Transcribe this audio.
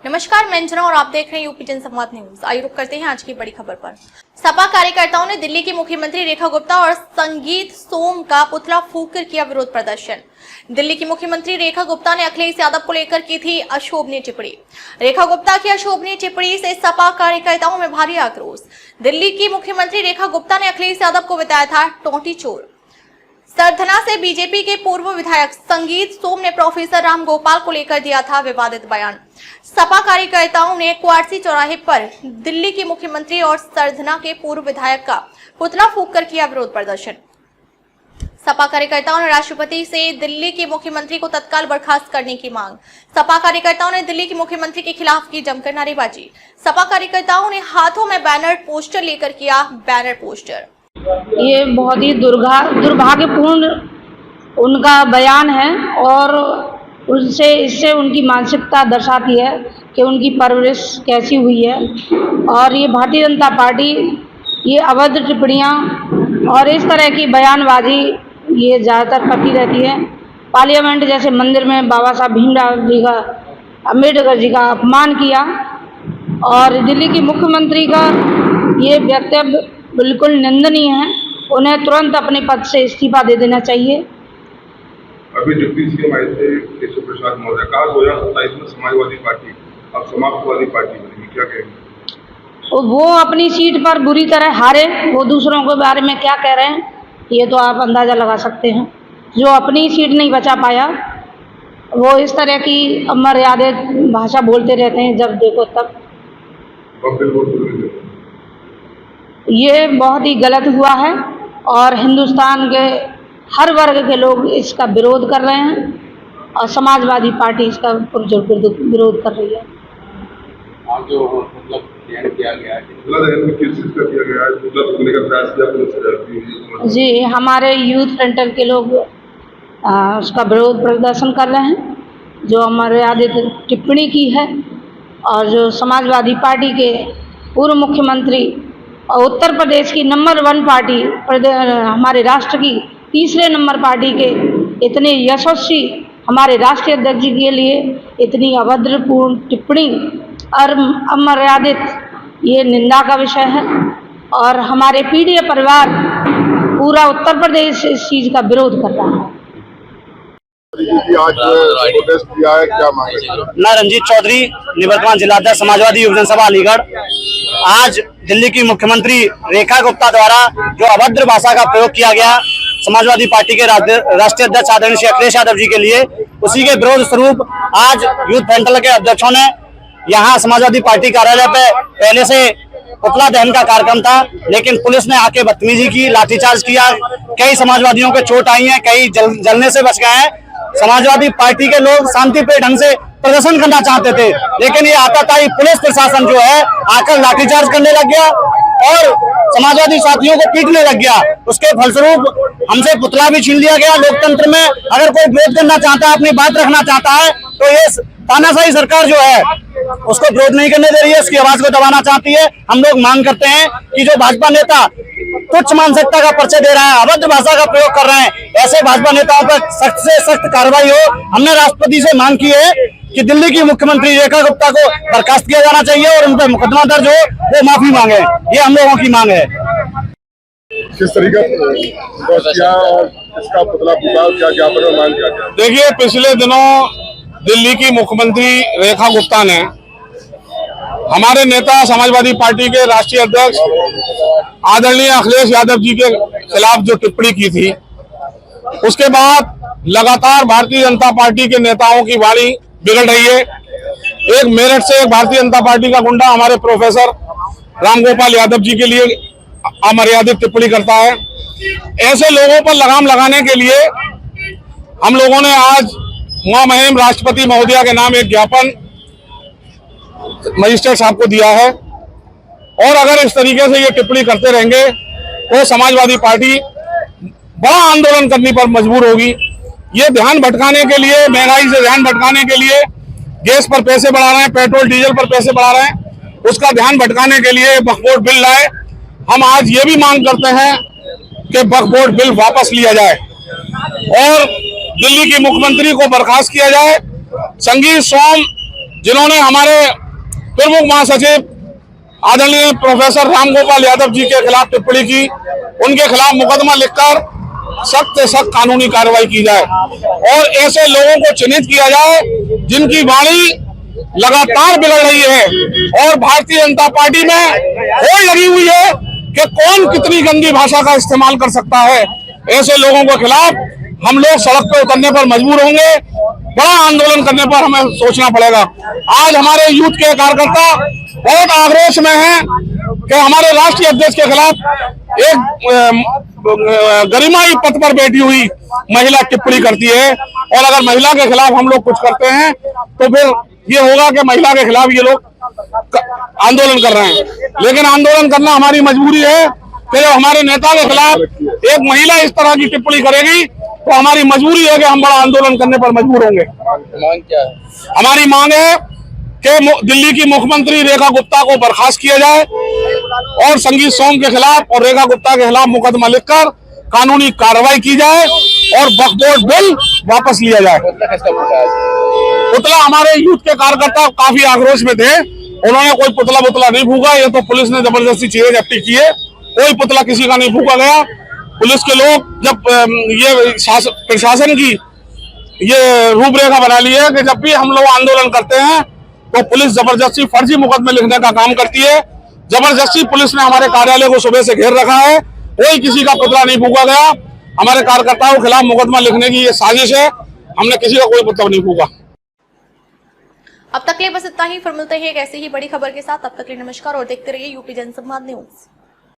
नमस्कार, मैं अंजना और आप देख रहे हैं यूपी जनसंवाद न्यूज। आइए रुक करते हैं आज की बड़ी खबर पर। सपा कार्यकर्ताओं ने दिल्ली की मुख्यमंत्री रेखा गुप्ता और संगीत सोम का पुतला फूंक कर किया विरोध प्रदर्शन। दिल्ली की मुख्यमंत्री रेखा गुप्ता ने अखिलेश यादव को लेकर की थी अशोभनीय टिप्पणी। रेखा गुप्ता की अशोभनीय टिप्पणी से सपा कार्यकर्ताओं में भारी आक्रोश। दिल्ली की मुख्यमंत्री रेखा गुप्ता ने अखिलेश यादव को बताया था टोंटी चोर। सरधना से बीजेपी के पूर्व विधायक संगीत सोम ने प्रोफेसर राम गोपाल को लेकर दिया था विवादित बयान। सपा कार्यकर्ताओं ने क्वारसी चौराहे पर दिल्ली की मुख्यमंत्री और सरधना के पूर्व विधायक का पुतला फूंककर किया विरोध प्रदर्शन। सपा कार्यकर्ताओं ने राष्ट्रपति से दिल्ली के मुख्यमंत्री को तत्काल बर्खास्त करने की मांग। सपा कार्यकर्ताओं ने दिल्ली के मुख्यमंत्री के खिलाफ की जमकर नारेबाजी। सपा कार्यकर्ताओं ने हाथों में बैनर पोस्टर लेकर किया बैनर पोस्टर। ये बहुत ही दुर्भाग्यपूर्ण उनका बयान है और इससे उनकी मानसिकता दर्शाती है कि उनकी परवरिश कैसी हुई है। और ये भारतीय जनता पार्टी ये अभद्र टिप्पणियाँ और इस तरह की बयानबाजी ये ज़्यादातर करती रहती है। पार्लियामेंट जैसे मंदिर में बाबा साहब भीमराव जी का अम्बेडकर जी का अपमान किया और दिल्ली की मुख्यमंत्री का ये वक्तव्य बिल्कुल निंदनीय है। उन्हें तुरंत अपने पद से इस्तीफा दे देना चाहिए। अभी डिप्टी सीएम आए थे केशव प्रसाद मौर्य, कहा 2027 में समाजवादी पार्टी अब समाजवादी पार्टी बनेगी, क्या कहेंगे? वो अपनी सीट पर बुरी तरह हारे, वो दूसरों के बारे में क्या कह रहे हैं ये तो आप अंदाज़ा लगा सकते हैं। जो अपनी सीट नहीं बचा पाया वो इस तरह की अमर्यादित भाषा बोलते रहते हैं, जब देखो तब। ये बहुत ही गलत हुआ है और हिंदुस्तान के हर वर्ग के लोग इसका विरोध कर रहे हैं और समाजवादी पार्टी इसका विरोध कर रही है। आज जो मतलब किया गया है, किस चीज़ का किया गया है? मतलब सुनने का प्रयास किया पुलिस जी, हमारे यूथ फ्रंटल के लोग उसका विरोध प्रदर्शन कर रहे हैं, जो अमर्यादित टिप्पणी की है। और जो समाजवादी पार्टी के पूर्व मुख्यमंत्री और उत्तर प्रदेश की नंबर 1 पार्टी, हमारे राष्ट्र की तीसरे नंबर पार्टी के इतने यशस्वी हमारे राष्ट्रीय अध्यक्ष जी के लिए इतनी अभद्रपूर्ण टिप्पणी और अमर्यादित ये निंदा का विषय है। और हमारे पीडीए परिवार पूरा उत्तर प्रदेश इस चीज़ का विरोध कर रहा है। आज प्रोटेस्ट किया है, क्या मांगे? मैं रंजीत चौधरी, निवर्तमान जिलाध्यक्ष समाजवादी युव जनसभा अलीगढ़। आज दिल्ली की मुख्यमंत्री रेखा गुप्ता द्वारा जो अभद्र भाषा का प्रयोग किया गया समाजवादी पार्टी के राष्ट्रीय अध्यक्ष आदरणीय श्री अखिलेश यादव जी के लिए, उसी के विरोध स्वरूप आज यूथ फ्रंटल के अध्यक्षों ने यहाँ समाजवादी पार्टी कार्यालय पे पहले से पुतला दहन का कार्यक्रम था, लेकिन पुलिस ने आके बदतमीजी की, लाठीचार्ज किया। कई समाजवादियों को चोट आई है, कई जलने से बच गए हैं। समाजवादी पार्टी के लोग शांतिप्रिय ढंग से प्रदर्शन करना चाहते थे, लेकिन ये आताताई पुलिस प्रशासन जो है आकर लाठीचार्ज करने लग गया और समाजवादी साथियों को पीटने लग गया। उसके फलस्वरूप हमसे पुतला भी छीन लिया गया। लोकतंत्र में अगर कोई विरोध करना चाहता है, अपनी बात रखना चाहता है, तो ये तानाशाही सरकार जो है उसको विरोध नहीं करने दे रही है, उसकी आवाज को दबाना चाहती है। हम लोग मांग करते हैं कि जो भाजपा नेता तुच्छ मानसिकता का परिचय दे रहे हैं, अभद्र भाषा का प्रयोग कर रहे हैं, ऐसे भाजपा नेताओं पर सख्त से सख्त कार्रवाई हो। हमने राष्ट्रपति से मांग की है कि दिल्ली की मुख्यमंत्री रेखा गुप्ता को बर्खास्त किया जाना चाहिए और उन पर मुकदमा दर्ज हो, वो माफी मांगे। ये हम लोगों की मांग है। किस तरीके से किया और इसका पुतला फूंका, क्या ज्ञापन में मांग किया? देखिए, पिछले दिनों दिल्ली की मुख्यमंत्री रेखा गुप्ता ने हमारे नेता समाजवादी पार्टी के राष्ट्रीय अध्यक्ष आदरणीय अखिलेश यादव जी के खिलाफ जो टिप्पणी की थी, उसके बाद लगातार भारतीय जनता पार्टी के नेताओं की वाणी बिगड़ रही है। एक मेरठ से एक भारतीय जनता पार्टी का गुंडा हमारे प्रोफेसर राम गोपाल यादव जी के लिए अमर्यादित टिप्पणी करता है। ऐसे लोगों पर लगाम लगाने के लिए हम लोगों ने आज महामहिम राष्ट्रपति महोदया के नाम एक ज्ञापन मजिस्ट्रेट साहब को दिया है। और अगर इस तरीके से ये टिप्पणी करते रहेंगे तो समाजवादी पार्टी बड़ा आंदोलन करने पर मजबूर होगी। ये ध्यान भटकाने के लिए, महंगाई से ध्यान भटकाने के लिए गैस पर पैसे बढ़ा रहे हैं, पेट्रोल डीजल पर पैसे बढ़ा रहे हैं, उसका ध्यान भटकाने के लिए वक्फ बोर्ड बिल लाए। हम आज ये भी मांग करते हैं कि वक्फ बोर्ड बिल वापस लिया जाए और दिल्ली की मुख्यमंत्री को बर्खास्त किया जाए। संगीत सोम जिन्होंने हमारे प्रमुख महासचिव आदरणीय प्रोफेसर रामगोपाल यादव जी के खिलाफ टिप्पणी की, उनके खिलाफ मुकदमा लिखकर सख्त से सख्त कानूनी कार्रवाई की जाए और ऐसे लोगों को चिन्हित किया जाए जिनकी वाणी लगातार बिगड़ रही है और भारतीय जनता पार्टी में होड़ लगी हुई है कि कौन कितनी गंदी भाषा का इस्तेमाल कर सकता है। ऐसे लोगों के खिलाफ हम लोग सड़क पर उतरने पर मजबूर होंगे, बड़ा आंदोलन करने पर हमें सोचना पड़ेगा। आज हमारे यूथ के कार्यकर्ता बहुत आक्रोश में हैं कि हमारे राष्ट्रीय अध्यक्ष के खिलाफ एक गरिमाई पद पर बैठी हुई महिला टिप्पणी करती है और अगर महिला के खिलाफ हम लोग कुछ करते हैं तो फिर ये होगा कि महिला के खिलाफ ये लोग आंदोलन कर रहे हैं। लेकिन आंदोलन करना हमारी मजबूरी है कि जब हमारे नेता के खिलाफ एक महिला इस तरह की टिप्पणी करेगी तो हमारी मजबूरी है कि हम बड़ा आंदोलन करने पर मजबूर होंगे। मांग क्या है? हमारी मांग है कि दिल्ली की मुख्यमंत्री रेखा गुप्ता को बर्खास्त किया जाए और संगीत सोम के खिलाफ और रेखा गुप्ता के खिलाफ मुकदमा लिखकर कानूनी कार्रवाई की जाए और वक्फ बिल वापस लिया जाए। पुतला हमारे यूथ के कार्यकर्ता काफी आक्रोश में थे, उन्होंने कोई पुतला नहीं फूका, ये तो पुलिस ने जबरदस्ती चीजें जब्ती की है, कोई पुतला किसी का नहीं फूका गया। पुलिस के लोग जब ये प्रशासन की ये रूपरेखा बना ली है कि जब भी हम लोग आंदोलन करते हैं तो पुलिस जबरदस्ती फर्जी मुकदमे लिखने का काम करती है। जबरदस्ती पुलिस ने हमारे कार्यालय को सुबह से घेर रखा है, कोई किसी का पुतला नहीं फूका गया। हमारे कार्यकर्ताओं के खिलाफ मुकदमा लिखने की ये साजिश है, हमने किसी का कोई पुतला नहीं फूका। अब तक के लिए बस इतना ही, फिर मिलते हैं एक ऐसी ही बड़ी खबर के साथ। तब तक के लिए नमस्कार और देखते रहिए यूपी जनसंवाद न्यूज।